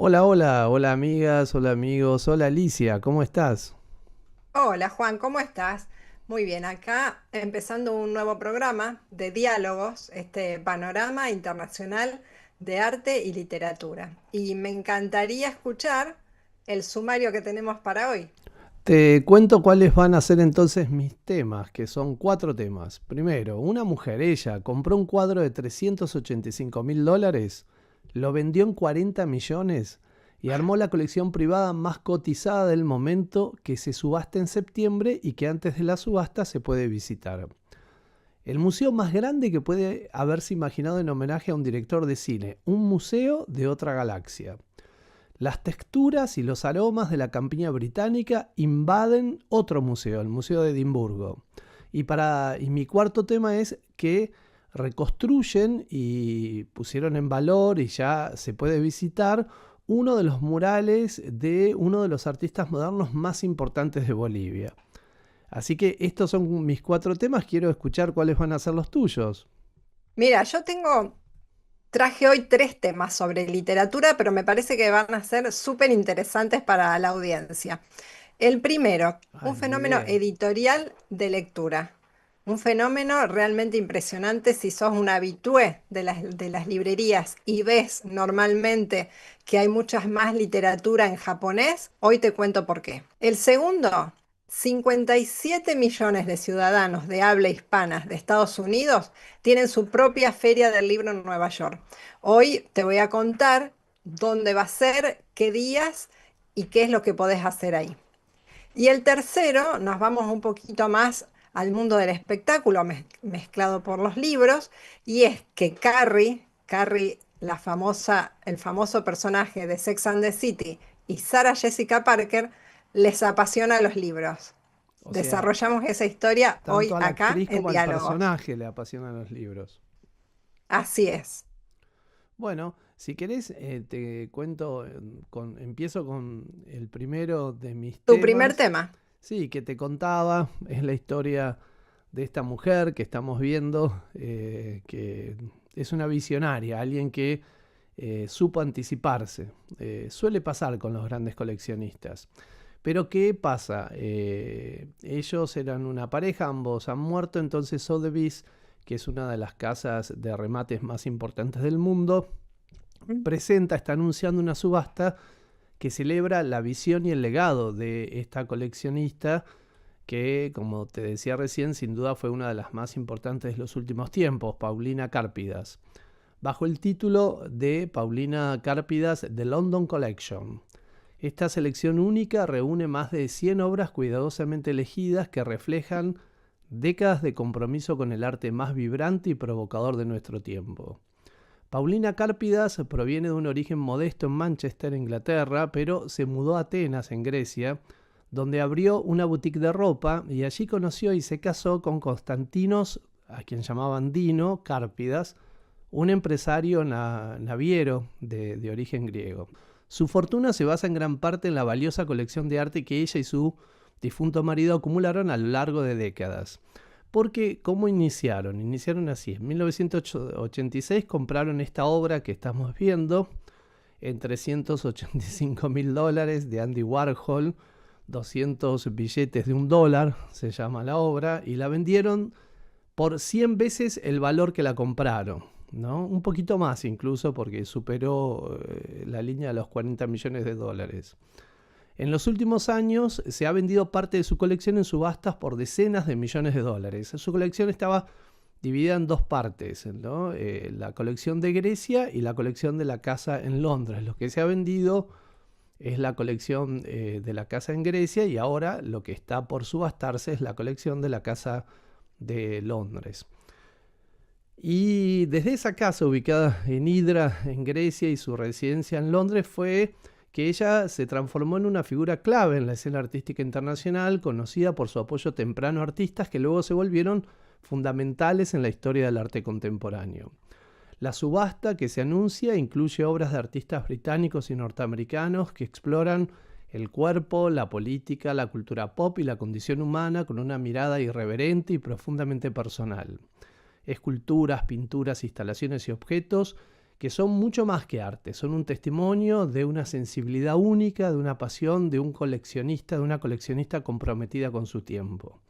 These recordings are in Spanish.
Hola, hola, hola amigas, hola amigos, hola Alicia, ¿cómo estás? Hola Juan, ¿cómo estás? Muy bien, acá empezando un nuevo programa de diálogos, este panorama internacional de arte y literatura. Y me encantaría escuchar el sumario que tenemos para hoy. Te cuento cuáles van a ser entonces mis temas, que son cuatro temas. Primero, una mujer, ella, compró un cuadro de $385.000, lo vendió en 40 millones y armó la colección privada más cotizada del momento que se subasta en septiembre y que antes de la subasta se puede visitar. El museo más grande que puede haberse imaginado en homenaje a un director de cine, un museo de otra galaxia. Las texturas y los aromas de la campiña británica invaden otro museo, el Museo de Edimburgo. Y mi cuarto tema es que reconstruyen y pusieron en valor y ya se puede visitar uno de los murales de uno de los artistas modernos más importantes de Bolivia. Así que estos son mis cuatro temas, quiero escuchar cuáles van a ser los tuyos. Mira, traje hoy tres temas sobre literatura, pero me parece que van a ser súper interesantes para la audiencia. El primero, un Ay, ni fenómeno idea. editorial de lectura. Un fenómeno realmente impresionante si sos un habitué de las librerías y ves normalmente que hay muchas más literatura en japonés. Hoy te cuento por qué. El segundo, 57 millones de ciudadanos de habla hispana de Estados Unidos tienen su propia feria del libro en Nueva York. Hoy te voy a contar dónde va a ser, qué días y qué es lo que podés hacer ahí. Y el tercero, nos vamos un poquito más al mundo del espectáculo mezclado por los libros, y es que Carrie, el famoso personaje de Sex and the City, y Sarah Jessica Parker, les apasiona los libros. O sea, Desarrollamos esa historia tanto hoy a la acá actriz en como al Diálogos. personaje le apasionan los libros. Así es. Bueno, si querés, te cuento, empiezo con el primero de mis Tu primer temas. tema. Sí, que te contaba, es la historia de esta mujer que estamos viendo, que es una visionaria, alguien que supo anticiparse. Suele pasar con los grandes coleccionistas. Pero ¿qué pasa? Ellos eran una pareja, ambos han muerto, entonces Sotheby's, que es una de las casas de remates más importantes del mundo, está anunciando una subasta que celebra la visión y el legado de esta coleccionista que, como te decía recién, sin duda fue una de las más importantes de los últimos tiempos, Paulina Cárpidas, bajo el título de Paulina Cárpidas The London Collection. Esta selección única reúne más de 100 obras cuidadosamente elegidas que reflejan décadas de compromiso con el arte más vibrante y provocador de nuestro tiempo. Paulina Cárpidas proviene de un origen modesto en Manchester, Inglaterra, pero se mudó a Atenas, en Grecia, donde abrió una boutique de ropa y allí conoció y se casó con Constantinos, a quien llamaban Dino Cárpidas, un empresario naviero de origen griego. Su fortuna se basa en gran parte en la valiosa colección de arte que ella y su difunto marido acumularon a lo largo de décadas. Porque, ¿cómo iniciaron? Iniciaron así. En 1986 compraron esta obra que estamos viendo en $385.000 de Andy Warhol, 200 billetes de $1, se llama la obra, y la vendieron por 100 veces el valor que la compraron. ¿No? Un poquito más incluso porque superó la línea de los 40 millones de dólares. En los últimos años se ha vendido parte de su colección en subastas por decenas de millones de dólares. Su colección estaba dividida en dos partes, ¿no? La colección de Grecia y la colección de la casa en Londres. Lo que se ha vendido es la colección de la casa en Grecia y ahora lo que está por subastarse es la colección de la casa de Londres. Y desde esa casa ubicada en Hydra, en Grecia, y su residencia en Londres fue que ella se transformó en una figura clave en la escena artística internacional, conocida por su apoyo temprano a artistas que luego se volvieron fundamentales en la historia del arte contemporáneo. La subasta que se anuncia incluye obras de artistas británicos y norteamericanos que exploran el cuerpo, la política, la cultura pop y la condición humana con una mirada irreverente y profundamente personal. Esculturas, pinturas, instalaciones y objetos que son mucho más que arte, son un testimonio de una sensibilidad única, de una pasión de un coleccionista, de una coleccionista comprometida con su tiempo.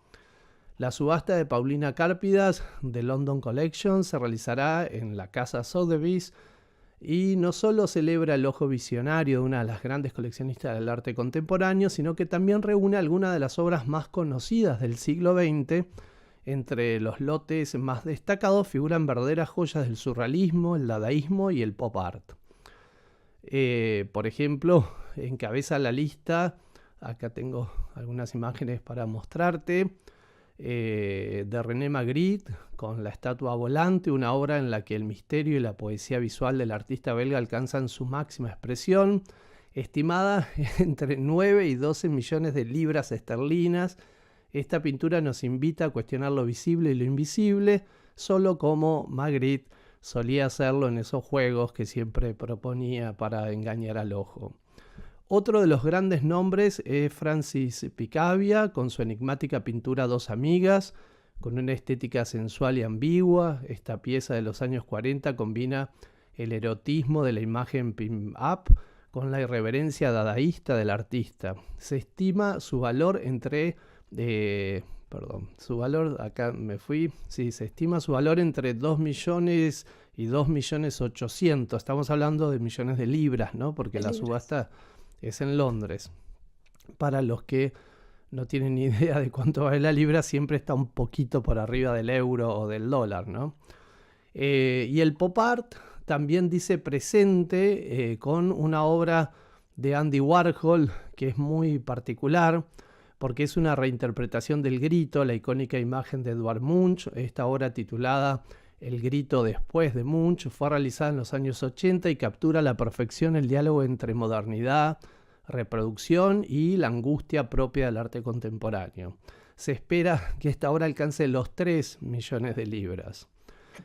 La subasta de Paulina Cárpidas de London Collection se realizará en la Casa Sotheby's y no solo celebra el ojo visionario de una de las grandes coleccionistas del arte contemporáneo, sino que también reúne algunas de las obras más conocidas del siglo XX. Entre los lotes más destacados figuran verdaderas joyas del surrealismo, el dadaísmo y el pop art. Por ejemplo, encabeza la lista, acá tengo algunas imágenes para mostrarte, de René Magritte con La estatua volante, una obra en la que el misterio y la poesía visual del artista belga alcanzan su máxima expresión, estimada entre 9 y 12 millones de libras esterlinas. Esta pintura nos invita a cuestionar lo visible y lo invisible, solo como Magritte solía hacerlo en esos juegos que siempre proponía para engañar al ojo. Otro de los grandes nombres es Francis Picabia, con su enigmática pintura Dos amigas, con una estética sensual y ambigua. Esta pieza de los años 40 combina el erotismo de la imagen pin-up con la irreverencia dadaísta del artista. Se estima su valor entre... se estima su valor entre 2 millones y 2 millones 800. Estamos hablando de millones de libras, ¿no? Porque la subasta es en Londres. Para los que no tienen ni idea de cuánto vale la libra, siempre está un poquito por arriba del euro o del dólar, ¿no? Y el pop art también dice presente con una obra de Andy Warhol que es muy particular porque es una reinterpretación del Grito, la icónica imagen de Edvard Munch. Esta obra, titulada El grito después de Munch, fue realizada en los años 80 y captura a la perfección el diálogo entre modernidad, reproducción y la angustia propia del arte contemporáneo. Se espera que esta obra alcance los 3 millones de libras.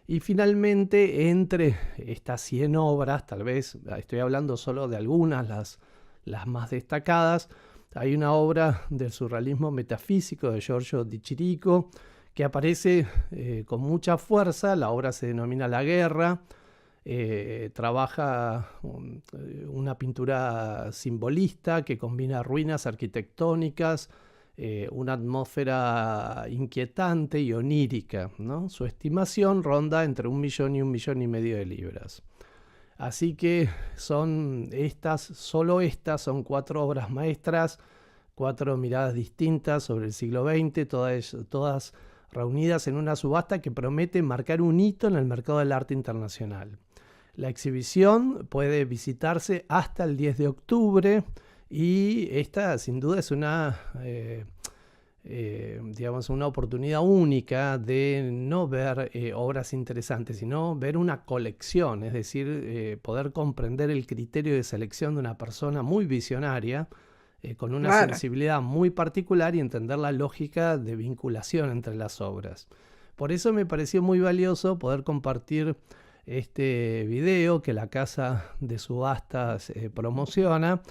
Y finalmente, entre estas 100 obras, tal vez estoy hablando solo de algunas, las más destacadas, hay una obra del surrealismo metafísico de Giorgio Di Chirico que aparece con mucha fuerza. La obra se denomina La Guerra. Trabaja una pintura simbolista que combina ruinas arquitectónicas, una atmósfera inquietante y onírica, ¿no? Su estimación ronda entre 1 millón y 1,5 millones de libras. Así que solo estas son 4 obras maestras, 4 miradas distintas sobre el siglo XX, todas reunidas en una subasta que promete marcar un hito en el mercado del arte internacional. La exhibición puede visitarse hasta el 10 de octubre y esta sin duda es una oportunidad única de no ver obras interesantes, sino ver una colección, es decir, poder comprender el criterio de selección de una persona muy visionaria, con una sensibilidad muy particular y entender la lógica de vinculación entre las obras. Por eso me pareció muy valioso poder compartir este video que la casa de subastas promociona,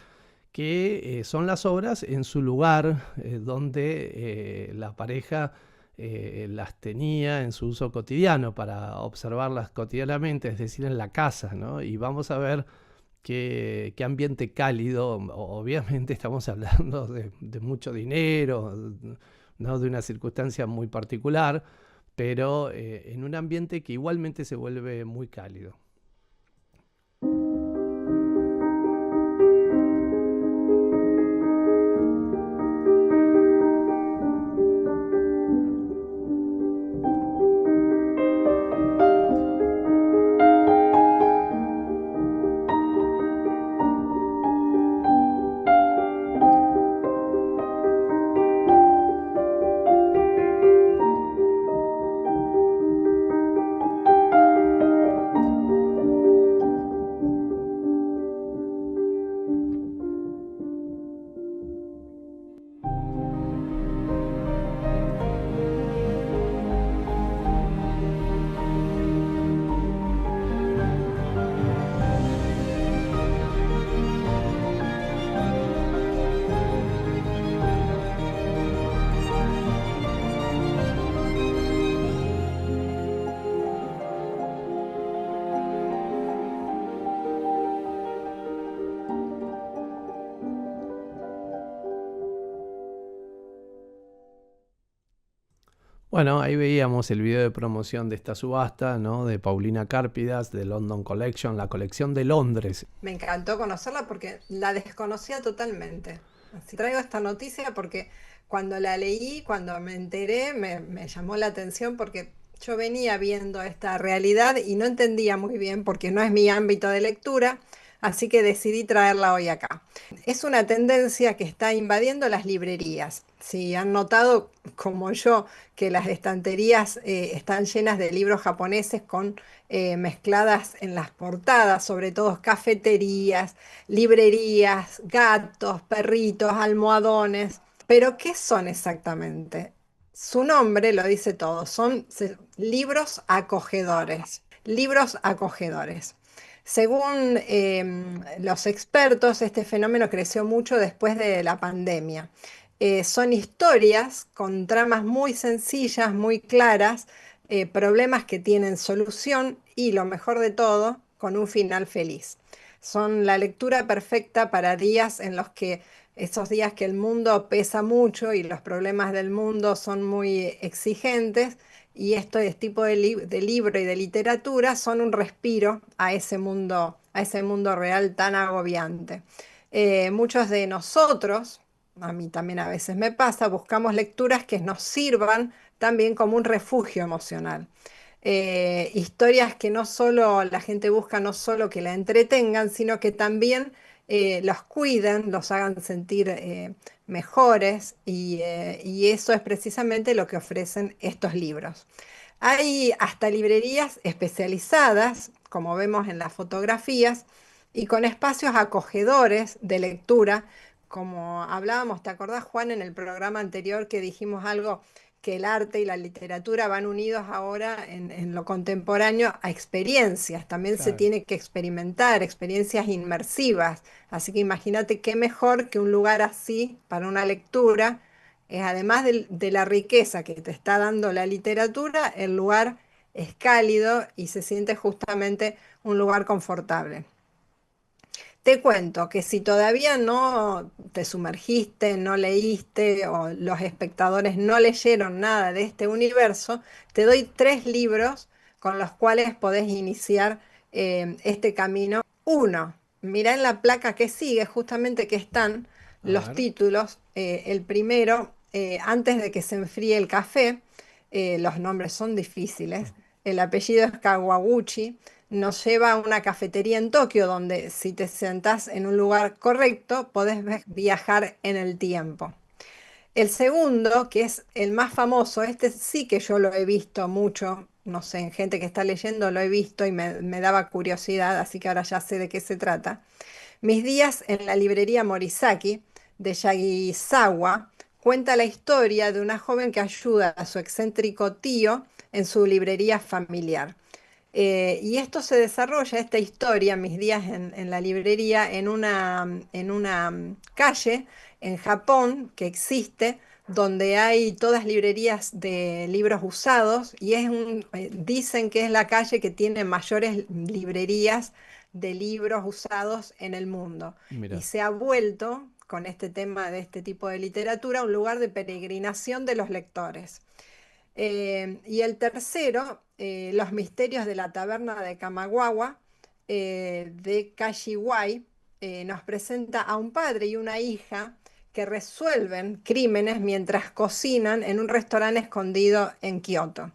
que son las obras en su lugar donde la pareja las tenía en su uso cotidiano para observarlas cotidianamente, es decir, en la casa, ¿no? Y vamos a ver qué ambiente cálido. Obviamente estamos hablando de mucho dinero, ¿no? De una circunstancia muy particular, pero en un ambiente que igualmente se vuelve muy cálido. Bueno, ahí veíamos el video de promoción de esta subasta, ¿no? De Paulina Cárpidas, de London Collection, la colección de Londres. Me encantó conocerla porque la desconocía totalmente. Así traigo esta noticia porque cuando la leí, cuando me enteré, me llamó la atención porque yo venía viendo esta realidad y no entendía muy bien porque no es mi ámbito de lectura, así que decidí traerla hoy acá. Es una tendencia que está invadiendo las librerías. Si han notado, como yo, que las estanterías están llenas de libros japoneses con mezcladas en las portadas, sobre todo cafeterías, librerías, gatos, perritos, almohadones. Pero, ¿qué son exactamente? Su nombre lo dice todo, son libros acogedores, libros acogedores. Según los expertos, este fenómeno creció mucho después de la pandemia. Son historias con tramas muy sencillas, muy claras, problemas que tienen solución y, lo mejor de todo, con un final feliz. Son la lectura perfecta para días en los que esos días que el mundo pesa mucho y los problemas del mundo son muy exigentes, y este tipo de libro y de literatura son un respiro a ese mundo real tan agobiante. Muchos de nosotros, a mí también a veces me pasa, buscamos lecturas que nos sirvan también como un refugio emocional. Historias que no solo la gente busca, no solo que la entretengan, sino que también los cuiden, los hagan sentir mejores, y eso es precisamente lo que ofrecen estos libros. Hay hasta librerías especializadas, como vemos en las fotografías, y con espacios acogedores de lectura, como hablábamos, ¿te acordás, Juan, en el programa anterior que dijimos algo, que el arte y la literatura van unidos ahora en lo contemporáneo a experiencias? También se Claro. tiene que experimentar, experiencias inmersivas. Así que imagínate qué mejor que un lugar así para una lectura. Además de la riqueza que te está dando la literatura, el lugar es cálido y se siente justamente un lugar confortable. Te cuento que si todavía no te sumergiste, no leíste o los espectadores no leyeron nada de este universo, te doy tres libros con los cuales podés iniciar este camino. Uno, mirá en la placa que sigue, justamente que están A los ver. títulos. El primero, Antes de que se enfríe el café. Los nombres son difíciles. El apellido es Kawaguchi. Nos lleva a una cafetería en Tokio donde, si te sentás en un lugar correcto, podés viajar en el tiempo. El segundo, que es el más famoso, este sí que yo lo he visto mucho, no sé, en gente que está leyendo lo he visto y me daba curiosidad, así que ahora ya sé de qué se trata. Mis días en la librería Morisaki, de Yagisawa, cuenta la historia de una joven que ayuda a su excéntrico tío en su librería familiar. Y esto se desarrolla, esta historia, mis días en la librería, en una calle en Japón que existe, donde hay todas librerías de libros usados, y dicen que es la calle que tiene mayores librerías de libros usados en el mundo. Y Mira. se ha vuelto, con este tema de este tipo de literatura, un lugar de peregrinación de los lectores. Y el tercero, Los misterios de la taberna de Kamawawa, de Kashiwai, nos presenta a un padre y una hija que resuelven crímenes mientras cocinan en un restaurante escondido en Kioto.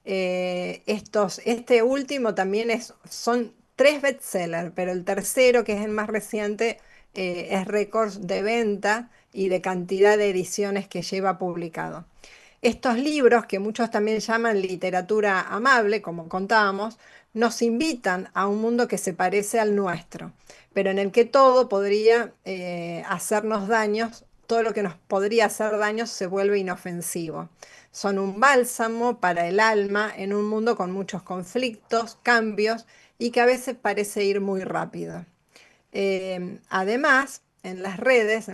Este último también son tres bestsellers, pero el tercero, que es el más reciente, es récord de venta y de cantidad de ediciones que lleva publicado. Estos libros, que muchos también llaman literatura amable, como contábamos, nos invitan a un mundo que se parece al nuestro, pero en el que todo podría hacernos daños, todo lo que nos podría hacer daños se vuelve inofensivo. Son un bálsamo para el alma en un mundo con muchos conflictos, cambios, y que a veces parece ir muy rápido. Además, en las redes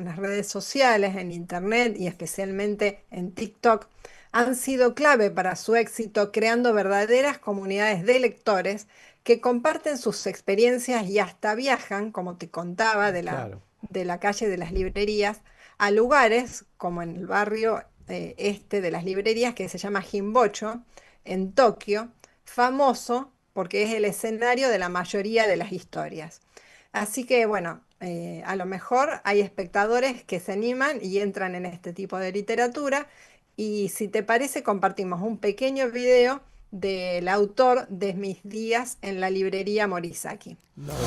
sociales, en Internet y especialmente en TikTok, han sido clave para su éxito, creando verdaderas comunidades de lectores que comparten sus experiencias y hasta viajan, como te contaba, Claro. de la calle de las librerías a lugares como en el barrio de las librerías, que se llama Jimbocho, en Tokio, famoso porque es el escenario de la mayoría de las historias. Así que bueno, a lo mejor hay espectadores que se animan y entran en este tipo de literatura. Y si te parece, compartimos un pequeño video del autor de Mis días en la librería Morisaki. Dale.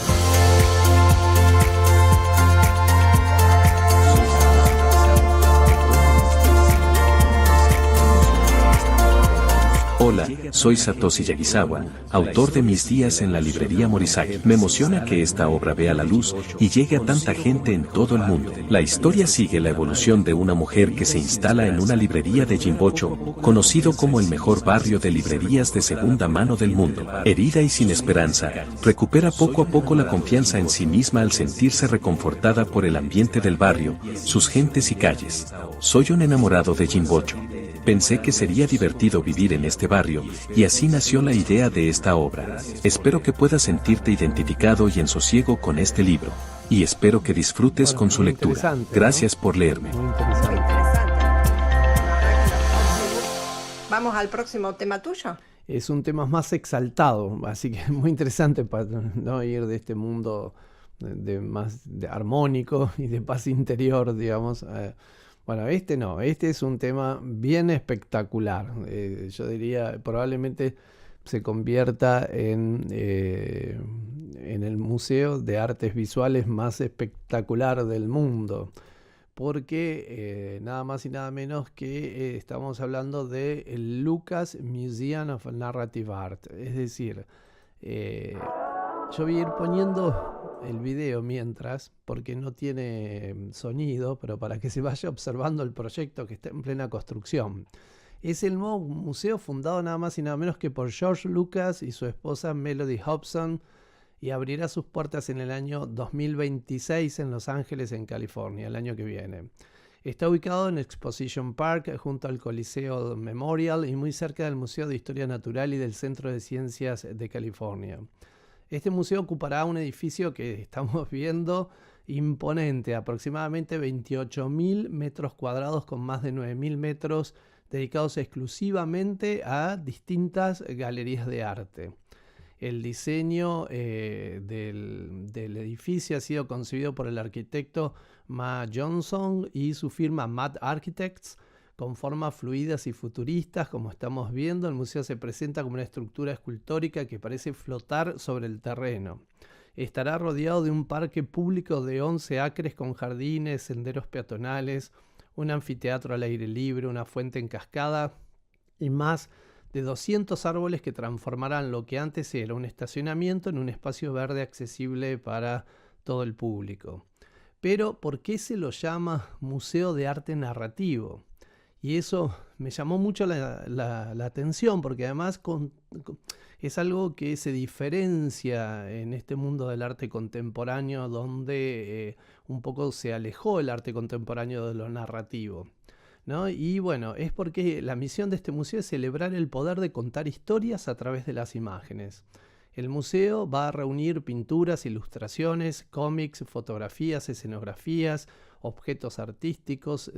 Hola, soy Satoshi Yagisawa, autor de Mis días en la librería Morisaki. Me emociona que esta obra vea la luz y llegue a tanta gente en todo el mundo. La historia sigue la evolución de una mujer que se instala en una librería de Jimbocho, conocido como el mejor barrio de librerías de segunda mano del mundo. Herida y sin esperanza, recupera poco a poco la confianza en sí misma al sentirse reconfortada por el ambiente del barrio, sus gentes y calles. Soy un enamorado de Jimbocho. Pensé que sería divertido vivir en este barrio, y así nació la idea de esta obra. Espero que puedas sentirte identificado y en sosiego con este libro, y espero que disfrutes Bueno, con su muy lectura. interesante, ¿no? Gracias por leerme. Muy Muy interesante. interesante. Vamos al próximo tema tuyo. Es un tema más exaltado, así que es muy interesante para no ir de este mundo más armónico y de paz interior, digamos. Bueno, este no, este es un tema bien espectacular. Yo diría, probablemente se convierta en el museo de artes visuales más espectacular del mundo, porque nada más y nada menos que estamos hablando de el Lucas Museum of Narrative Art. Es decir, eh, yo voy a ir poniendo el video mientras, porque no tiene sonido, pero para que se vaya observando el proyecto que está en plena construcción. Es el nuevo museo fundado nada más y nada menos que por George Lucas y su esposa Melody Hobson, y abrirá sus puertas en el año 2026 en Los Ángeles, en California, el año que viene. Está ubicado en Exposition Park, junto al Coliseo Memorial y muy cerca del Museo de Historia Natural y del Centro de Ciencias de California. Este museo ocupará un edificio que estamos viendo imponente, aproximadamente 28.000 metros cuadrados, con más de 9.000 metros dedicados exclusivamente a distintas galerías de arte. El diseño del edificio ha sido concebido por el arquitecto Ma Johnson y su firma Mad Architects, con formas fluidas y futuristas. Como estamos viendo, el museo se presenta como una estructura escultórica que parece flotar sobre el terreno. Estará rodeado de un parque público de 11 acres con jardines, senderos peatonales, un anfiteatro al aire libre, una fuente en cascada y más de 200 árboles que transformarán lo que antes era un estacionamiento en un espacio verde accesible para todo el público. Pero, ¿por qué se lo llama Museo de Arte Narrativo? Y eso me llamó mucho la atención, porque además es algo que se diferencia en este mundo del arte contemporáneo, donde un poco se alejó el arte contemporáneo de lo narrativo, ¿no? Y bueno, es porque la misión de este museo es celebrar el poder de contar historias a través de las imágenes. El museo va a reunir pinturas, ilustraciones, cómics, fotografías, escenografías, objetos artísticos,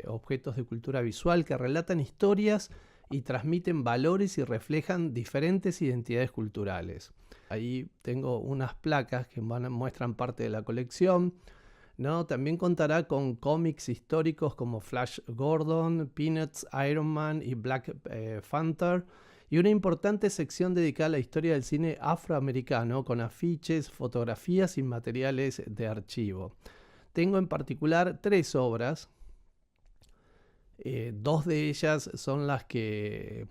objetos de cultura visual que relatan historias y transmiten valores y reflejan diferentes identidades culturales. Ahí tengo unas placas que muestran parte de la colección, ¿no? También contará con cómics históricos como Flash Gordon, Peanuts, Iron Man y Black Panther, y una importante sección dedicada a la historia del cine afroamericano, con afiches, fotografías y materiales de archivo. Tengo en particular 3 obras. 2 de ellas son las que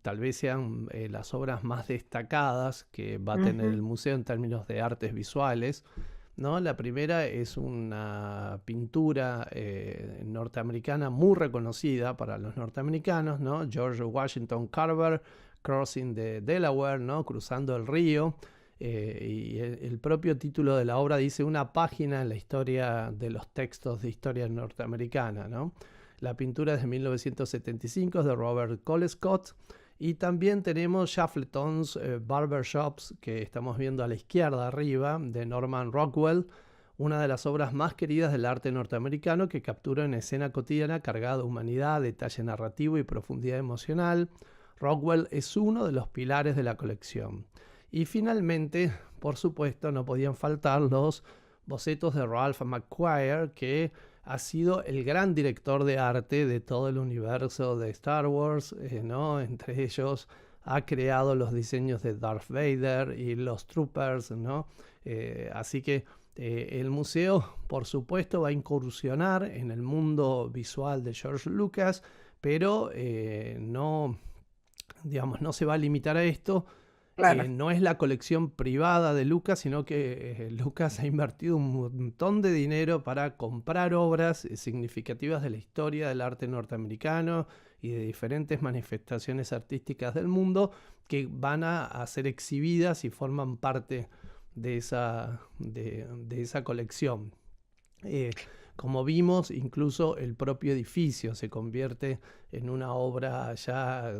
tal vez sean las obras más destacadas que va a tener el museo en términos de artes visuales, ¿no? La primera es una pintura norteamericana muy reconocida para los norteamericanos, ¿no? George Washington Carver, Crossing the Delaware, ¿no? Cruzando el río. Y el propio título de la obra dice una página en la historia de los textos de historia norteamericana, ¿no? La pintura es de 1975, es de Robert Colescott. Y también tenemos Shackleton's Barbershops, que estamos viendo a la izquierda arriba, de Norman Rockwell, una de las obras más queridas del arte norteamericano que captura una escena cotidiana cargada de humanidad, detalle narrativo y profundidad emocional. Rockwell es uno de los pilares de la colección. Y finalmente, por supuesto, no podían faltar los bocetos de Ralph McQuarrie, que ha sido el gran director de arte de todo el universo de Star Wars, ¿no? Entre ellos ha creado los diseños de Darth Vader y los Troopers, ¿no? Así que el museo, por supuesto, va a incursionar en el mundo visual de George Lucas, pero no, digamos, no se va a limitar a esto. Claro. No es la colección privada de Lucas, sino que Lucas ha invertido un montón de dinero para comprar obras significativas de la historia del arte norteamericano y de diferentes manifestaciones artísticas del mundo que van a ser exhibidas y forman parte de esa colección. Como vimos, incluso el propio edificio se convierte en una obra ya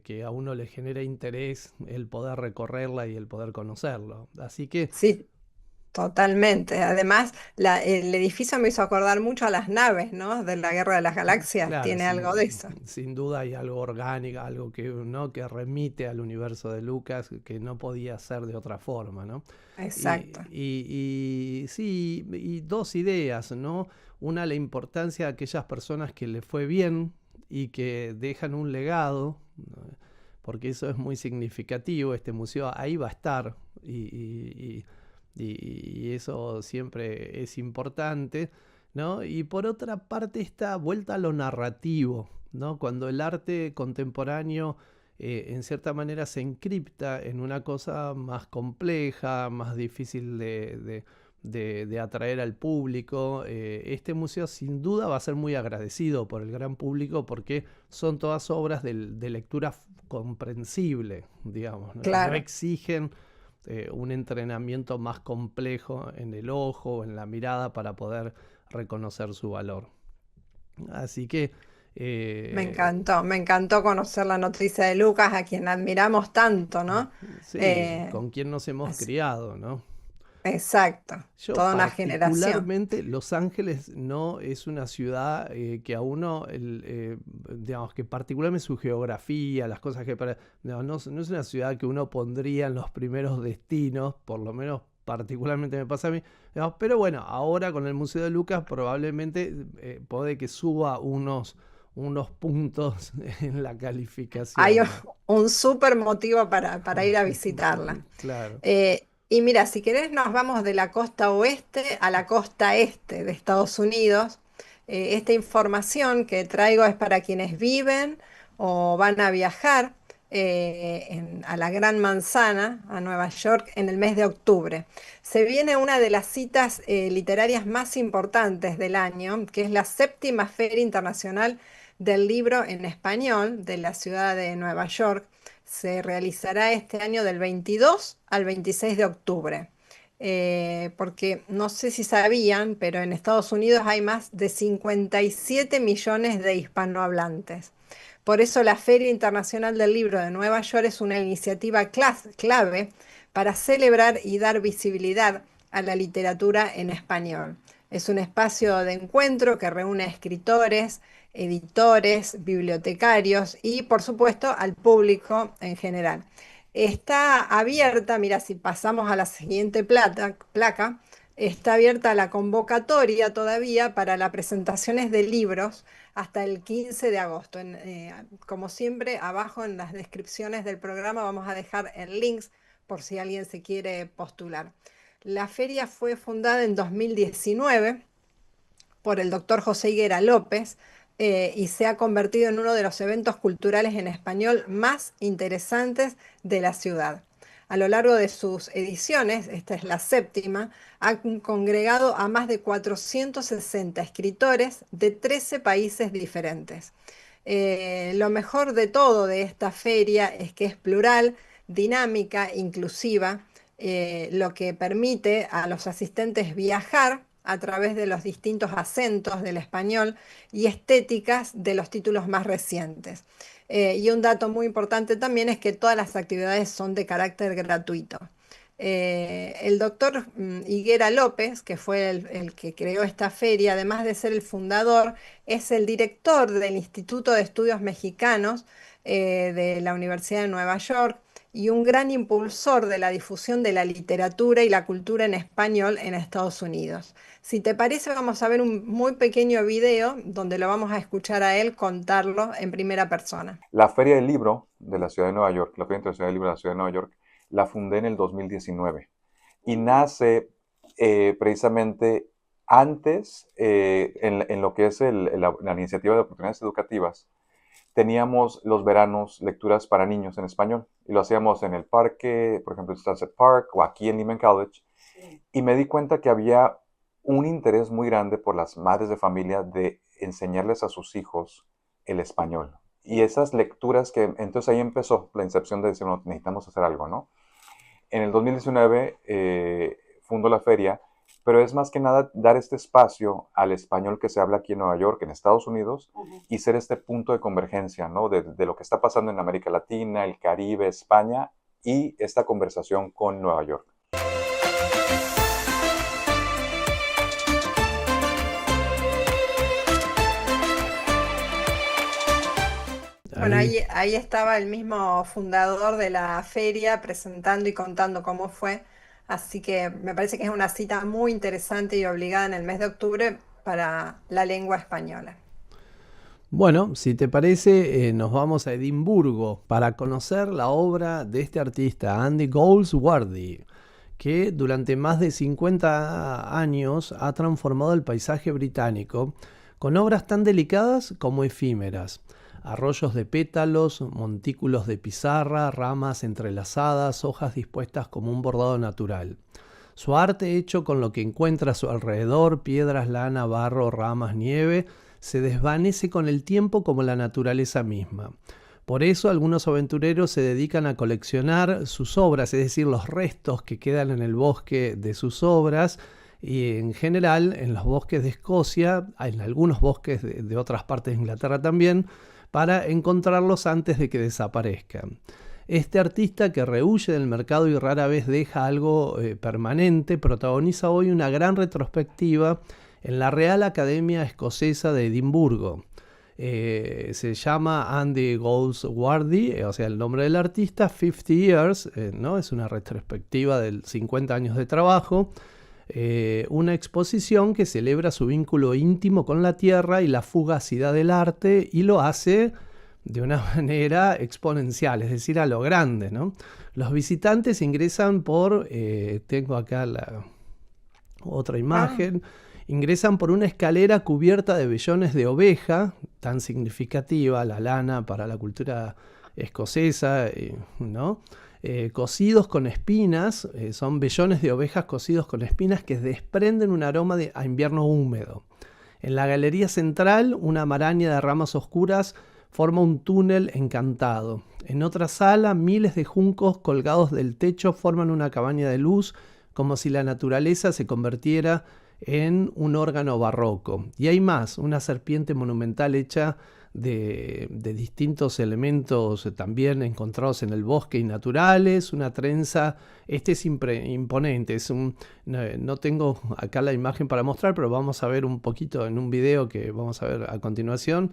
que a uno le genera interés el poder recorrerla y el poder conocerlo. Así que Sí, totalmente. Además, el edificio me hizo acordar mucho a las naves, ¿no? De la Guerra de las Galaxias. claro, Tiene algo de eso. sin duda hay algo orgánico, algo que, ¿no? que remite al universo de Lucas, que no podía ser de otra forma, ¿no? Exacto. Sí, y dos ideas, ¿no? Una, la importancia de aquellas personas que le fue bien y que dejan un legado, ¿no? Porque eso es muy significativo. Este museo ahí va a estar y eso siempre es importante, ¿no? Y por otra parte, esta vuelta a lo narrativo, ¿no? Cuando el arte contemporáneo en cierta manera se encripta en una cosa más compleja, más difícil de atraer al público. Este museo sin duda va a ser muy agradecido por el gran público porque son todas obras de lectura comprensible, digamos, ¿no? Y no Claro. exigen un entrenamiento más complejo en el ojo, en la mirada para poder reconocer su valor. Así que Me encantó conocer la noticia de Lucas, a quien admiramos tanto, ¿no? sí, Eh, con quien nos hemos así- criado, ¿no? exacto, Yo toda una generación. particularmente, Los Ángeles no es una ciudad que a uno, digamos, que particularmente su geografía, las cosas que... no es una ciudad que uno pondría en los primeros destinos, por lo menos particularmente me pasa a mí. Digamos, pero bueno, ahora con el Museo de Lucas probablemente puede que suba unos puntos en la Hay calificación, ¿no? un súper motivo para ir a visitarla. Claro. Y mira, si querés nos vamos de la costa oeste a la costa este de Estados Unidos. Esta información que traigo es para quienes viven o van a viajar a la Gran Manzana, a Nueva York, en el mes de octubre. Se viene una de las citas literarias más importantes del año, que es la séptima Feria Internacional del Libro en Español de la ciudad de Nueva York. Se realizará este año del 22 al 26 de octubre. Porque no sé si sabían, pero en Estados Unidos hay más de 57 millones de hispanohablantes. Por eso la Feria Internacional del Libro de Nueva York es una iniciativa clave para celebrar y dar visibilidad a la literatura en español. Es un espacio de encuentro que reúne escritores, editores, bibliotecarios y, por supuesto, al público en general. Está abierta, mira, si pasamos a la siguiente placa, está abierta la convocatoria todavía para las presentaciones de libros hasta el 15 de agosto. Como siempre, abajo en las descripciones del programa vamos a dejar el links por si alguien se quiere postular. La feria fue fundada en 2019 por el doctor José Higuera López y se ha convertido en uno de los eventos culturales en español más interesantes de la ciudad. A lo largo de sus ediciones, esta es la séptima, han congregado a más de 460 escritores de 13 países diferentes. Lo mejor de todo de esta feria es que es plural, dinámica, inclusiva, lo que permite a los asistentes viajar a través de los distintos acentos del español y estéticas de los títulos más recientes. Y un dato muy importante también es que todas las actividades son de carácter gratuito. El doctor Higuera López, que fue el que creó esta feria, además de ser el fundador, es el director del Instituto de Estudios Mexicanos de la Universidad de Nueva York y un gran impulsor de la difusión de la literatura y la cultura en español en Estados Unidos. Si te parece, vamos a ver un muy pequeño video donde lo vamos a escuchar a él contarlo en primera persona. La Feria del Libro de la Ciudad de Nueva York, la Feria Internacional del Libro de la Ciudad de Nueva York, la fundé en el 2019 y nace precisamente antes, en lo que es la iniciativa de oportunidades educativas, teníamos los veranos lecturas para niños en español y lo hacíamos en el parque, por ejemplo en Sunset Park o aquí en Lehman College, y me di cuenta que había un interés muy grande por las madres de familia de enseñarles a sus hijos el español. Y esas lecturas entonces ahí empezó la incepción de decir, no, necesitamos hacer algo, ¿no? En el 2019 fundó la feria, pero es más que nada dar este espacio al español que se habla aquí en Nueva York, en Estados Unidos, y ser este punto de convergencia, ¿no? De lo que está pasando en América Latina, el Caribe, España, y esta conversación con Nueva York. Bueno, ahí estaba el mismo fundador de la feria presentando y contando cómo fue. Así que me parece que es una cita muy interesante y obligada en el mes de octubre para la lengua española. Bueno, si te parece, nos vamos a Edimburgo para conocer la obra de este artista, Andy Goldsworthy, que durante más de 50 años ha transformado el paisaje británico con obras tan delicadas como efímeras. Arroyos de pétalos, montículos de pizarra, ramas entrelazadas, hojas dispuestas como un bordado natural. Su arte, hecho con lo que encuentra a su alrededor, piedras, lana, barro, ramas, nieve, se desvanece con el tiempo como la naturaleza misma. Por eso algunos aventureros se dedican a coleccionar sus obras, es decir, los restos que quedan en el bosque de sus obras, y en general en los bosques de Escocia, en algunos bosques de otras partes de Inglaterra también, para encontrarlos antes de que desaparezcan. Este artista, que rehuye del mercado y rara vez deja algo permanente, protagoniza hoy una gran retrospectiva en la Real Academia Escocesa de Edimburgo. Se llama Andy Goldsworthy, o sea, el nombre del artista, 50 Years, ¿no? Es una retrospectiva de 50 años de trabajo. Una exposición que celebra su vínculo íntimo con la tierra y la fugacidad del arte, y lo hace de una manera exponencial, es decir, a lo grande, ¿no? Los visitantes ingresan por, tengo acá la otra imagen, ingresan por una escalera cubierta de vellones de oveja, tan significativa la lana para la cultura escocesa, ¿no? Cocidos con espinas, son vellones de ovejas cocidos con espinas que desprenden un aroma a invierno húmedo. En la galería central, una maraña de ramas oscuras forma un túnel encantado. En otra sala, miles de juncos colgados del techo forman una cabaña de luz, como si la naturaleza se convirtiera en un órgano barroco. Y hay más, una serpiente monumental hecha de distintos elementos también encontrados en el bosque y naturales, una trenza. Este es imponente, no tengo acá la imagen para mostrar, pero vamos a ver un poquito en un video que vamos a ver a continuación,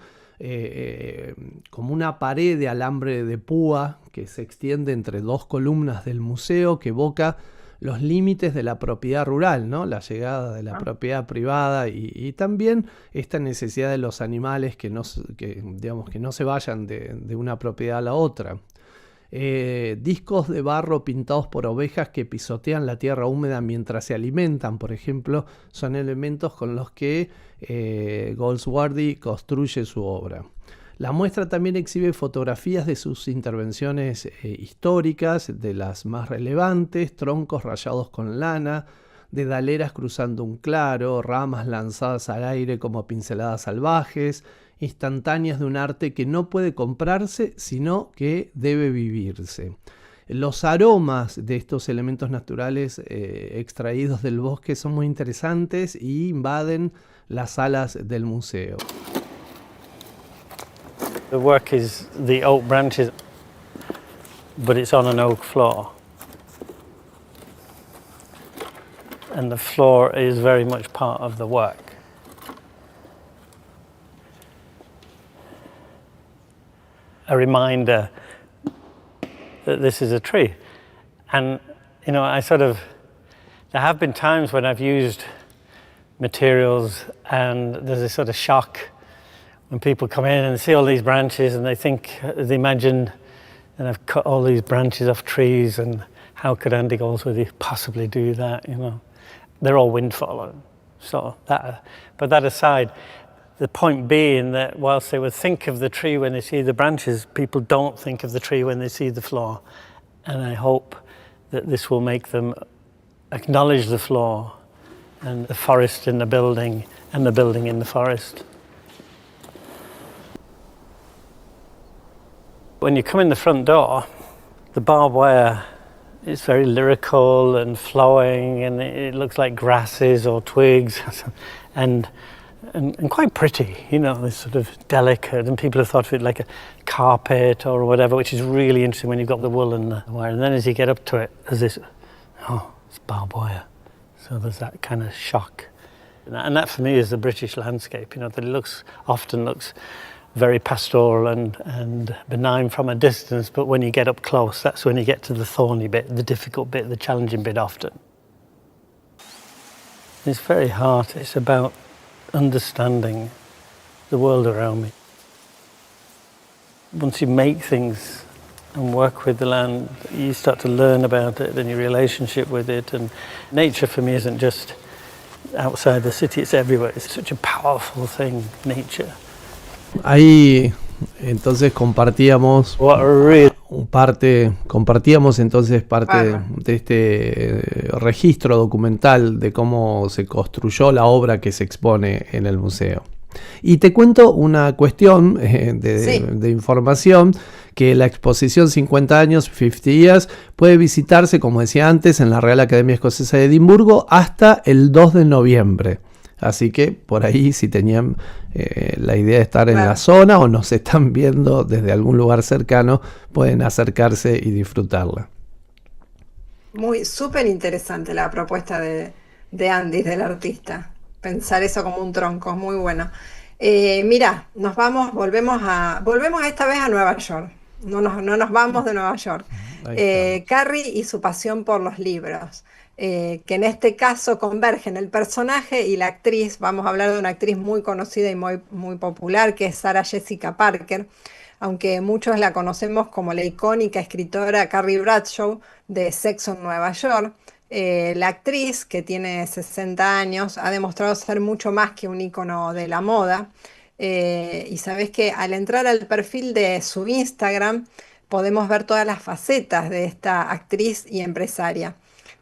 como una pared de alambre de púa que se extiende entre dos columnas del museo, que evoca los límites de la propiedad rural, ¿no? La llegada de la propiedad privada y también esta necesidad de los animales que no se vayan de una propiedad a la otra. Discos de barro pintados por ovejas que pisotean la tierra húmeda mientras se alimentan, por ejemplo, son elementos con los que Goldsworthy construye su obra. La muestra también exhibe fotografías de sus intervenciones históricas, de las más relevantes, troncos rayados con lana, dedaleras cruzando un claro, ramas lanzadas al aire como pinceladas salvajes, instantáneas de un arte que no puede comprarse, sino que debe vivirse. Los aromas de estos elementos naturales extraídos del bosque son muy interesantes y invaden las salas del museo. The work is the oak branches, but it's on an oak floor. and the floor is very much part of the work. A reminder that this is a tree. And, you know, there have been times when I've used materials and there's this sort of shock when people come in and see all these branches and they imagine that I've cut all these branches off trees and how could Andy Goldsworthy possibly do that, you know? They're all wind fallen. But that aside, the point being that whilst they would think of the tree when they see the branches, people don't think of the tree when they see the floor. And I hope that this will make them acknowledge the floor and the forest in the building and the building in the forest. When you come in the front door, the barbed wire is very lyrical and flowing, and it looks like grasses or twigs and quite pretty, you know, it's sort of delicate, and people have thought of it like a carpet or whatever, which is really interesting when you've got the wool and the wire. And then as you get up to it, there's this, oh, it's barbed wire. So there's that kind of shock. And that for me is the British landscape, you know, that it often looks very pastoral and benign from a distance, but when you get up close, that's when you get to the thorny bit, the difficult bit, the challenging bit often. It's very hard. It's about understanding the world around me. Once you make things and work with the land, you start to learn about it and your relationship with it. And nature for me isn't just outside the city, it's everywhere. It's such a powerful thing, nature. Ahí entonces compartíamos parte de este registro documental de cómo se construyó la obra que se expone en el museo. Y te cuento una cuestión de información, que la exposición 50 años, 50 Years, puede visitarse, como decía antes, en la Real Academia Escocesa de Edimburgo hasta el 2 de noviembre. Así que por ahí, si tenían la idea de estar en la zona o nos están viendo desde algún lugar cercano, pueden acercarse y disfrutarla. Muy súper interesante la propuesta de Andy, del artista. Pensar eso como un tronco, muy bueno. Mira, volvemos esta vez a Nueva York. No nos vamos de Nueva York. Carrie y su pasión por los libros. Que en este caso convergen el personaje y la actriz. Vamos a hablar de una actriz muy conocida y muy, muy popular, que es Sarah Jessica Parker, aunque muchos la conocemos como la icónica escritora Carrie Bradshaw de Sexo en Nueva York. La actriz, que tiene 60 años, ha demostrado ser mucho más que un ícono de la moda. Y sabes que al entrar al perfil de su Instagram podemos ver todas las facetas de esta actriz y empresaria.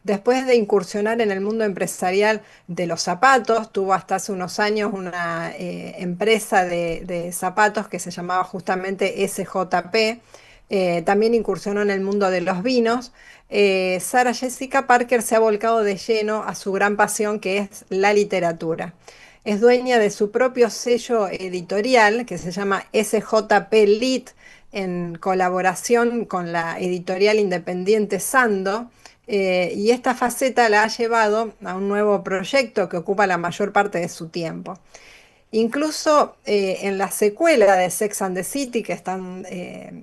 Después de incursionar en el mundo empresarial de los zapatos, tuvo hasta hace unos años una empresa de zapatos que se llamaba justamente SJP. También incursionó en el mundo de los vinos. Sarah Jessica Parker se ha volcado de lleno a su gran pasión, que es la literatura. Es dueña de su propio sello editorial que se llama SJP Lit, en colaboración con la editorial independiente Sando. Y esta faceta la ha llevado a un nuevo proyecto que ocupa la mayor parte de su tiempo. Incluso en la secuela de Sex and the City que están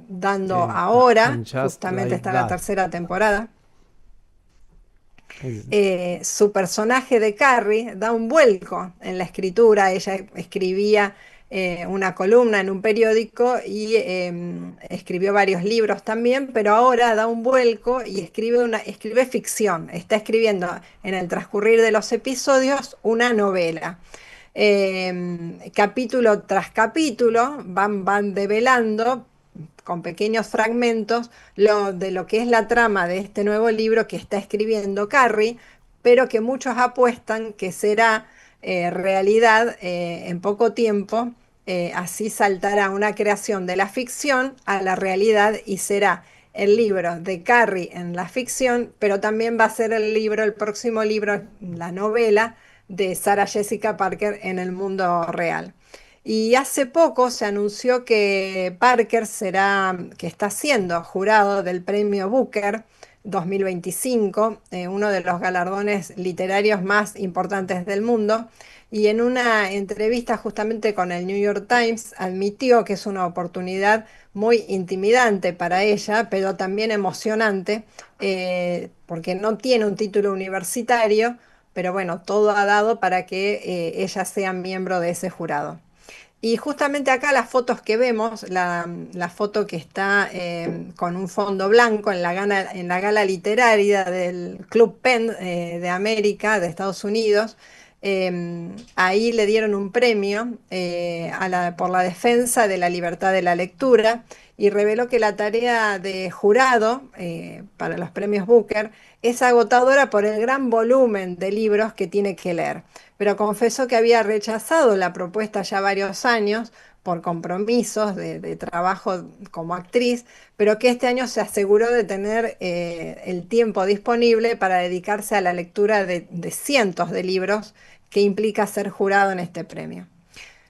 dando ahora, justamente like está la tercera temporada, su personaje de Carrie da un vuelco en la escritura. Ella escribía una columna en un periódico y escribió varios libros también, pero ahora da un vuelco y escribe ficción. Está escribiendo en el transcurrir de los episodios una novela. Capítulo tras capítulo van develando con pequeños fragmentos de lo que es la trama de este nuevo libro que está escribiendo Carrie, pero que muchos apuestan que será realidad en poco tiempo. Así saltará una creación de la ficción a la realidad y será el libro de Carrie en la ficción, pero también va a ser el próximo libro, la novela de Sarah Jessica Parker en el mundo real. Y hace poco se anunció que Parker que está siendo jurado del premio Booker 2025, uno de los galardones literarios más importantes del mundo. Y en una entrevista justamente con el New York Times admitió que es una oportunidad muy intimidante para ella, pero también emocionante, porque no tiene un título universitario, pero bueno, todo ha dado para que ella sea miembro de ese jurado. Y justamente acá las fotos que vemos, la foto que está con un fondo blanco en la gala literaria del Club Penn de América, de Estados Unidos, ahí le dieron un premio por la defensa de la libertad de la lectura y reveló que la tarea de jurado para los premios Booker es agotadora por el gran volumen de libros que tiene que leer, pero confesó que había rechazado la propuesta ya varios años por compromisos de trabajo como actriz, pero que este año se aseguró de tener el tiempo disponible para dedicarse a la lectura de cientos de libros que implica ser jurado en este premio.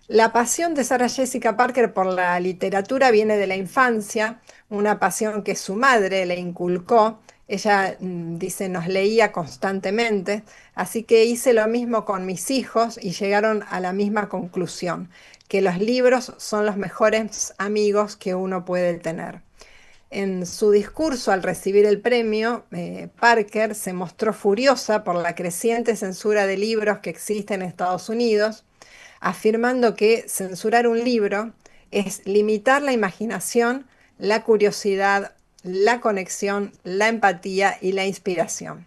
La pasión de Sarah Jessica Parker por la literatura viene de la infancia, una pasión que su madre le inculcó. Ella dice, nos leía constantemente, así que hice lo mismo con mis hijos y llegaron a la misma conclusión, que los libros son los mejores amigos que uno puede tener. En su discurso al recibir el premio, Parker se mostró furiosa por la creciente censura de libros que existe en Estados Unidos, afirmando que censurar un libro es limitar la imaginación, la curiosidad, la conexión, la empatía y la inspiración.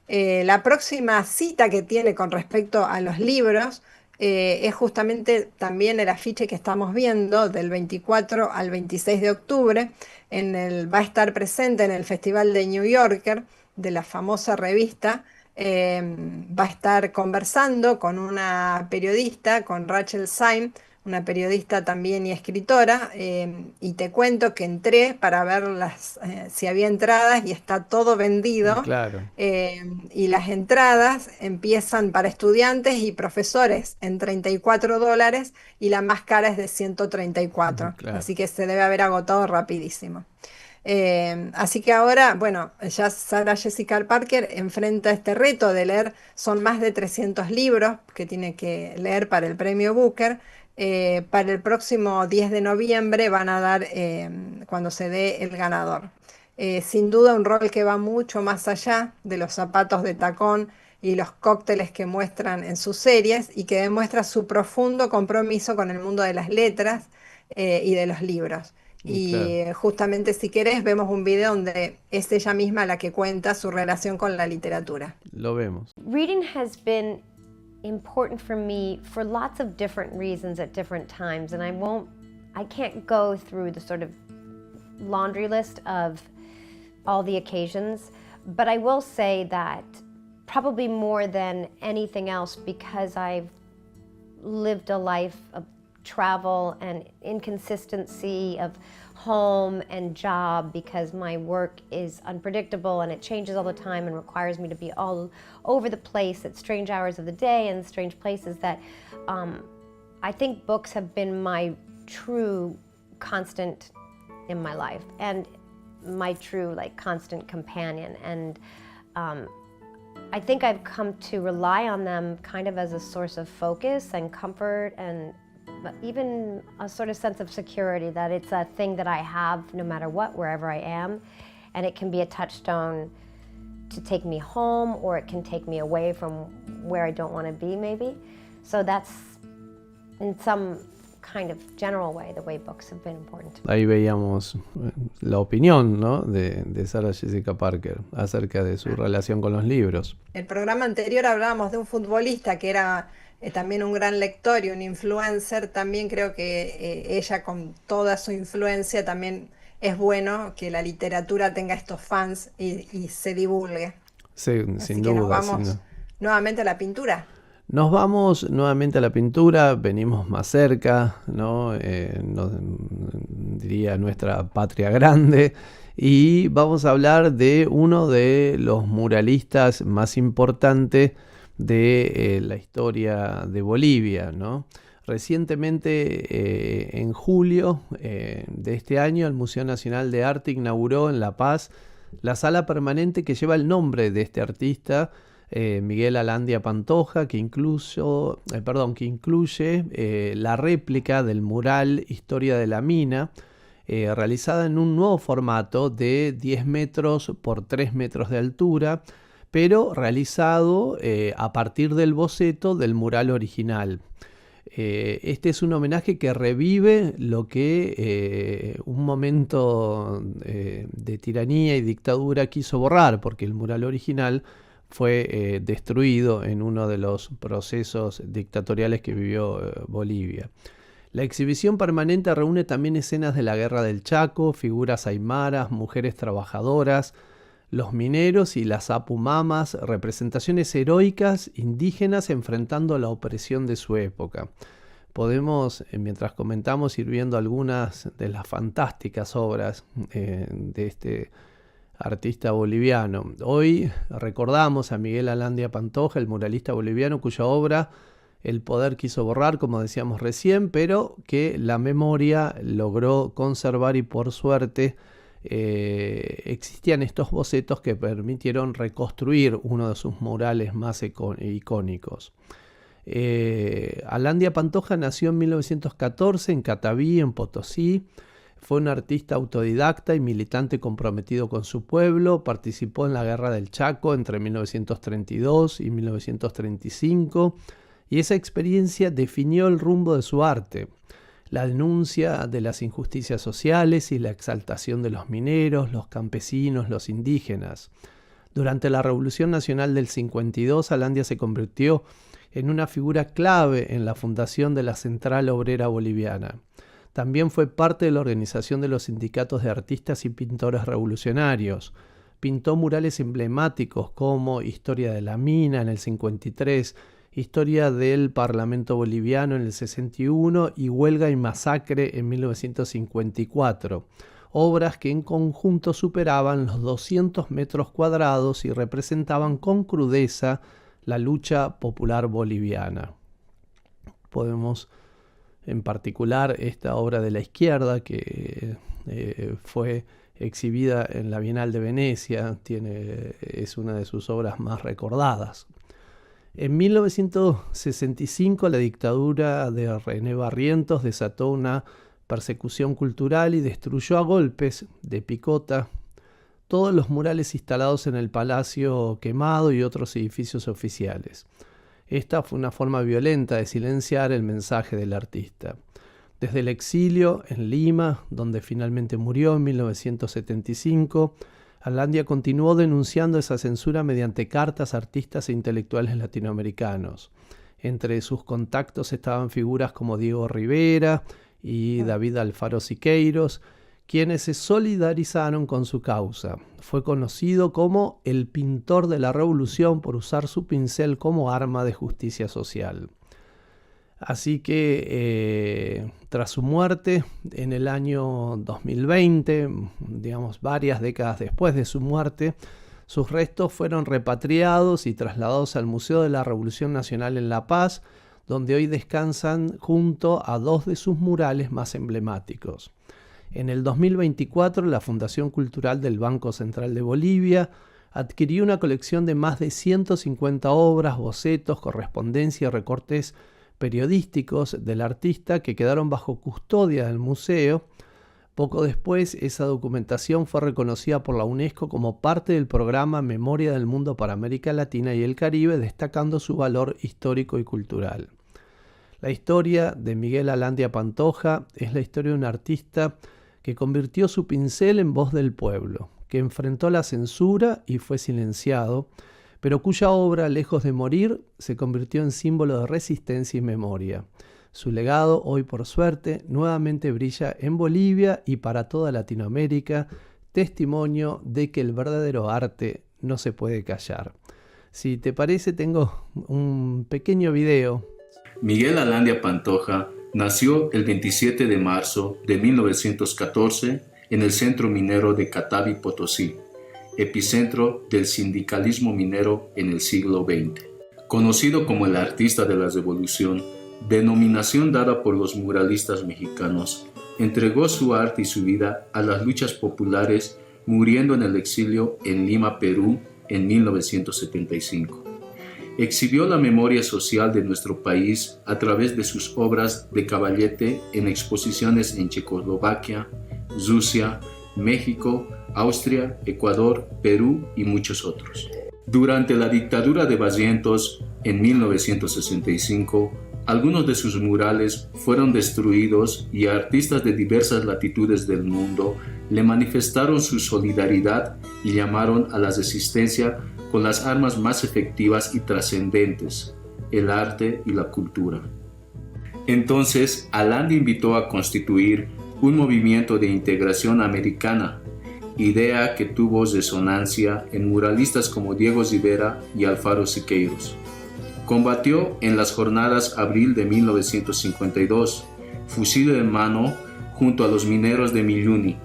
La próxima cita que tiene con respecto a los libros es justamente también el afiche que estamos viendo del 24 al 26 de octubre. Va a estar presente en el Festival de New Yorker de la famosa revista. Va a estar conversando con una periodista, con Rachel Syme, una periodista también y escritora, y te cuento que entré para ver si había entradas y está todo vendido. Claro. Y las entradas empiezan para estudiantes y profesores en $34 y la más cara es de 134. Claro. Así que se debe haber agotado rapidísimo. Así que ahora, bueno, ya Sarah Jessica Parker enfrenta este reto de leer, son más de 300 libros que tiene que leer para el premio Booker. Para el próximo 10 de noviembre van a dar cuando se dé el ganador. Sin duda un rol que va mucho más allá de los zapatos de tacón y los cócteles que muestran en sus series y que demuestra su profundo compromiso con el mundo de las letras y de los libros. Y justamente si querés vemos un video donde es ella misma la que cuenta su relación con la literatura. Lo vemos. Reading has been important for me for lots of different reasons at different times, and I can't go through the sort of laundry list of all the occasions, but I will say that probably more than anything else, because I've lived a life of travel and inconsistency of home and job, because my work is unpredictable and it changes all the time and requires me to be all over the place at strange hours of the day and strange places, that I think books have been my true constant in my life and my true constant companion. And I think I've come to rely on them kind of as a source of focus and comfort and even a sort of sense of security, that it's a thing that I have no matter what, wherever I am, and it can be a touchstone to take me home, or it can take me away from where I don't want to be, maybe. So that's, in some kind of general way, the way books have been important. Ahí veíamos la opinión, ¿no?, de Sarah Jessica Parker acerca de su relación con los libros. El programa anterior hablábamos de un futbolista que era también un gran lector y un influencer. También creo que ella, con toda su influencia, también es bueno que la literatura tenga estos fans y se divulgue. Sí, Así sin que duda. nos vamos nuevamente a la pintura. Nos vamos nuevamente a la pintura, venimos más cerca, ¿no? Diría nuestra patria grande, y vamos a hablar de uno de los muralistas más importantes de la historia de Bolivia, ¿no? Recientemente, en julio de este año, el Museo Nacional de Arte inauguró en La Paz la sala permanente que lleva el nombre de este artista, Miguel Alandia Pantoja, que incluye la réplica del mural Historia de la Mina, realizada en un nuevo formato de 10 metros por 3 metros de altura, pero realizado a partir del boceto del mural original. Este es un homenaje que revive lo que un momento de tiranía y dictadura quiso borrar, porque el mural original fue destruido en uno de los procesos dictatoriales que vivió Bolivia. La exhibición permanente reúne también escenas de la Guerra del Chaco, figuras aymaras, mujeres trabajadoras, los mineros y las apumamas, representaciones heroicas indígenas enfrentando la opresión de su época. Podemos, mientras comentamos, ir viendo algunas de las fantásticas obras de este artista boliviano. Hoy recordamos a Miguel Alandia Pantoja, el muralista boliviano, cuya obra el poder quiso borrar, como decíamos recién, pero que la memoria logró conservar y por suerte existían estos bocetos que permitieron reconstruir uno de sus murales más icónicos. Alandia Pantoja nació en 1914 en Cataví, en Potosí. Fue un artista autodidacta y militante comprometido con su pueblo. Participó en la Guerra del Chaco entre 1932 y 1935 y esa experiencia definió el rumbo de su arte. La denuncia de las injusticias sociales y la exaltación de los mineros, los campesinos, los indígenas. Durante la Revolución Nacional del 52, Alandia se convirtió en una figura clave en la fundación de la Central Obrera Boliviana. También fue parte de la organización de los sindicatos de artistas y pintores revolucionarios. Pintó murales emblemáticos como Historia de la Mina en el 53, Historia del Parlamento Boliviano en el 61 y Huelga y Masacre en 1954. Obras que en conjunto superaban los 200 metros cuadrados y representaban con crudeza la lucha popular boliviana. Podemos, en particular, esta obra de la izquierda que fue exhibida en la Bienal de Venecia, es una de sus obras más recordadas. En 1965 la dictadura de René Barrientos desató una persecución cultural y destruyó a golpes de picota todos los murales instalados en el Palacio Quemado y otros edificios oficiales. Esta fue una forma violenta de silenciar el mensaje del artista. Desde el exilio en Lima, donde finalmente murió en 1975, Alandia continuó denunciando esa censura mediante cartas a artistas e intelectuales latinoamericanos. Entre sus contactos estaban figuras como Diego Rivera y David Alfaro Siqueiros, quienes se solidarizaron con su causa. Fue conocido como el pintor de la revolución por usar su pincel como arma de justicia social. Así que tras su muerte en el año 2020, digamos varias décadas después de su muerte, sus restos fueron repatriados y trasladados al Museo de la Revolución Nacional en La Paz, donde hoy descansan junto a dos de sus murales más emblemáticos. En el 2024, la Fundación Cultural del Banco Central de Bolivia adquirió una colección de más de 150 obras, bocetos, correspondencia y recortes periodísticos del artista que quedaron bajo custodia del museo. Poco después, esa documentación fue reconocida por la UNESCO como parte del programa Memoria del Mundo para América Latina y el Caribe, destacando su valor histórico y cultural. La historia de Miguel Alandia Pantoja es la historia de un artista que convirtió su pincel en voz del pueblo, que enfrentó la censura y fue silenciado, pero cuya obra, lejos de morir, se convirtió en símbolo de resistencia y memoria. Su legado, hoy por suerte, nuevamente brilla en Bolivia y para toda Latinoamérica, testimonio de que el verdadero arte no se puede callar. Si te parece, tengo un pequeño video. Miguel Alandia Pantoja nació el 27 de marzo de 1914 en el centro minero de Cataví, Potosí, epicentro del sindicalismo minero en el siglo XX. Conocido como el artista de la revolución, denominación dada por los muralistas mexicanos, entregó su arte y su vida a las luchas populares muriendo en el exilio en Lima, Perú, en 1975. Exhibió la memoria social de nuestro país a través de sus obras de caballete en exposiciones en Checoslovaquia, Rusia, México, Austria, Ecuador, Perú y muchos otros. Durante la dictadura de Barrientos, en 1965, algunos de sus murales fueron destruidos y artistas de diversas latitudes del mundo le manifestaron su solidaridad y llamaron a la resistencia con las armas más efectivas y trascendentes, el arte y la cultura. Entonces, Allende invitó a constituir un movimiento de integración americana, idea que tuvo resonancia en muralistas como Diego Rivera y Alfaro Siqueiros. Combatió en las jornadas abril de 1952, fusil en mano junto a los mineros de Milluni.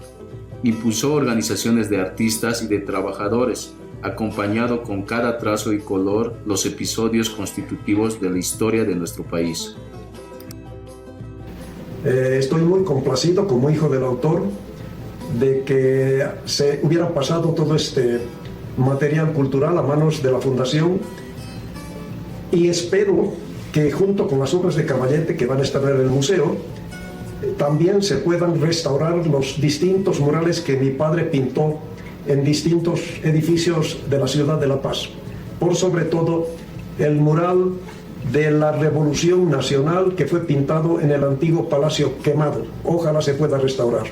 Impulsó organizaciones de artistas y de trabajadores, acompañado con cada trazo y color los episodios constitutivos de la historia de nuestro país. Estoy muy complacido como hijo del autor de que se hubiera pasado todo este material cultural a manos de la Fundación, y espero que junto con las obras de Caballete que van a estar en el museo también se puedan restaurar los distintos murales que mi padre pintó en distintos edificios de la ciudad de La Paz. Por sobre todo el mural de la Revolución Nacional que fue pintado en el antiguo Palacio Quemado. Ojalá se pueda restaurar.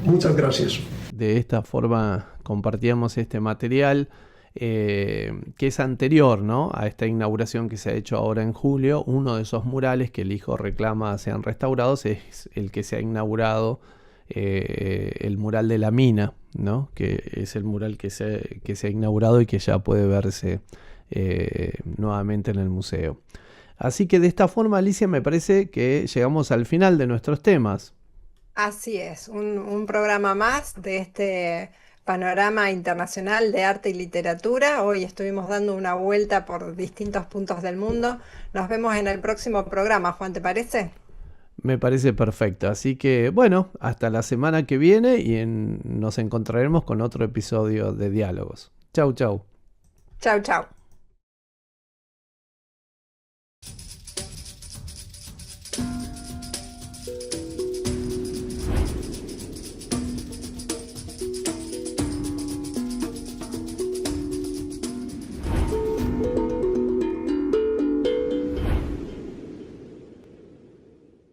Muchas gracias. De esta forma compartíamos este material que es anterior, ¿no?, a esta inauguración que se ha hecho ahora en julio. Uno de esos murales que el hijo reclama sean restaurados es el que se ha inaugurado, el mural de la mina, ¿no?, que es el mural que se ha inaugurado y que ya puede verse nuevamente en el museo. Así que de esta forma, Alicia, me parece que llegamos al final de nuestros temas. Así es, un programa más de este panorama internacional de arte y literatura. Hoy estuvimos dando una vuelta por distintos puntos del mundo. Nos vemos en el próximo programa, Juan, ¿te parece? Me parece perfecto. Así que, bueno, hasta la semana que viene y nos encontraremos con otro episodio de Diálogos. Chau, chau. Chau, chau.